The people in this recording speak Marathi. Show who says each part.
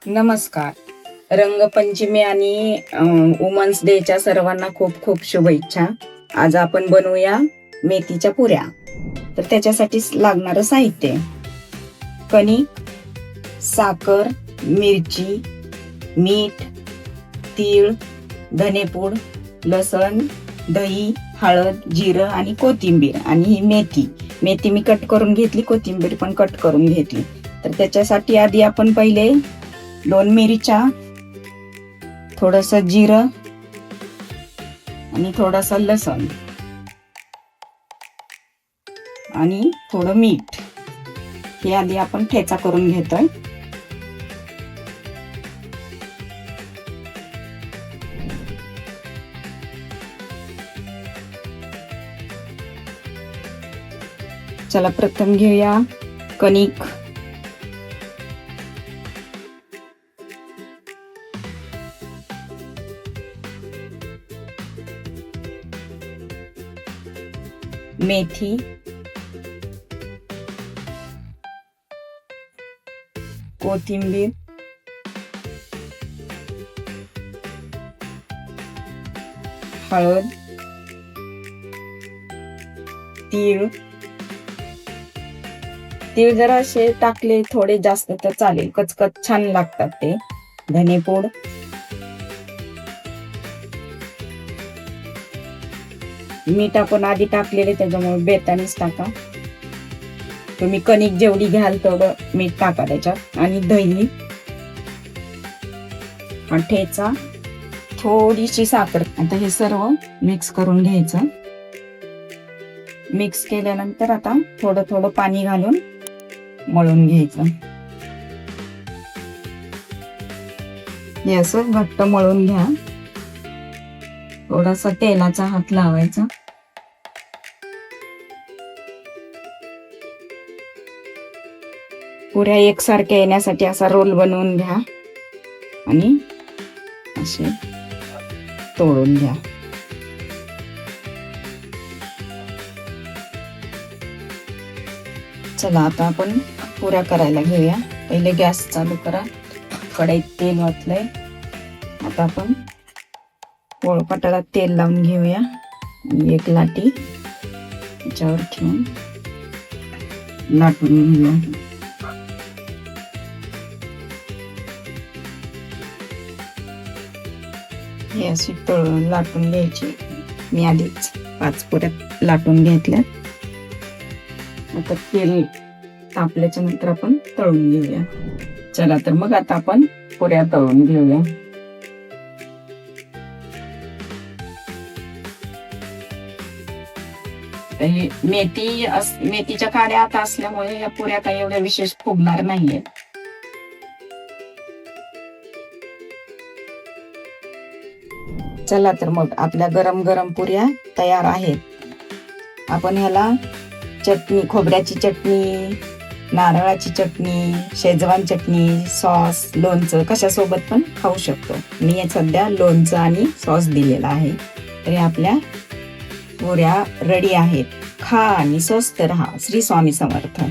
Speaker 1: नमस्कार. रंगपंचमी आणि वुमन्स डेच्या सर्वांना खूप खूप शुभेच्छा. आज आपण बनवूया मेथीच्या पुऱ्या. तर त्याच्यासाठी लागणारं साहित्य: कणिक, साखर, मिरची, मीठ, तीळ, धनेपूड, लसण, दही, हळद, जिरं आणि कोथिंबीर. आणि ही मेथी मी कट करून घेतली, कोथिंबीर पण कट करून घेतली. तर त्याच्यासाठी आधी आपण पहिले 2 मिरच्या, थोडस जिरं आणि थोडासा लसण आणि थोडं मीठ हे आधी आपण ठेचा करून घेतोय. चला प्रथम घेऊया कणिक. मेथी, कोथिंबीर, हळद, तीळ जरा असे टाकले थोडे जास्त तर चालेल, कचकच छान लागतात ते. धनेपूड, मीठ आपण आधी टाकलेले त्याच्यामुळे बेतानीच टाका. तुम्ही कणिक जेवढी घ्याल तेवढं मीठ टाका त्याच्यात. आणि दही, ठेचा, थोडीशी साखर. आता हे सर्व मिक्स करून घ्यायचं. मिक्स केल्यानंतर आता थोडं थोडं पाणी घालून मळून घ्यायचं. हे असं घट्ट मळून घ्या. थोडासा तेलाचा हात लावायचा. पुऱ्या एकसारख्या येण्यासाठी असा रोल बनवून घ्या आणि असे तोडून घ्या. चला आता आपण पुऱ्या करायला घेऊया. पहिले गॅस चालू करा. कढईत तेल ओतलंय. आता आपण पोळपाटाला तेल लावून घेऊया. एक लाटी त्याच्यावर ठेवून लाटून घेऊया. हे अशी लाटून घ्यायची. मी आधीच 5 पुऱ्या लाटून घेतल्या. आता तेल तापल्याच्या नंतर आपण तळून घेऊया. चला तर मग आता आपण पुऱ्या तळून घेऊया. मेथीच्या काड्या आता असल्यामुळे या पुऱ्या काही एवढ्या विशेष फुगणार नाहीये. चला तर मग आपल्या गरम गरम पुऱ्या तयार आहेत. आपण ह्याला चटणी, खोबऱ्याची चटणी, नारळाची चटणी, शेजवान चटणी, सॉस, लोणचं कशासोबत पण खाऊ शकतो. मी सध्या लोणचं आणि सॉस दिलेला आहे. तरी आपल्या पुऱ्या रेडी आहेत. खा आणि स्वस्त रहा. श्री स्वामी समर्थ.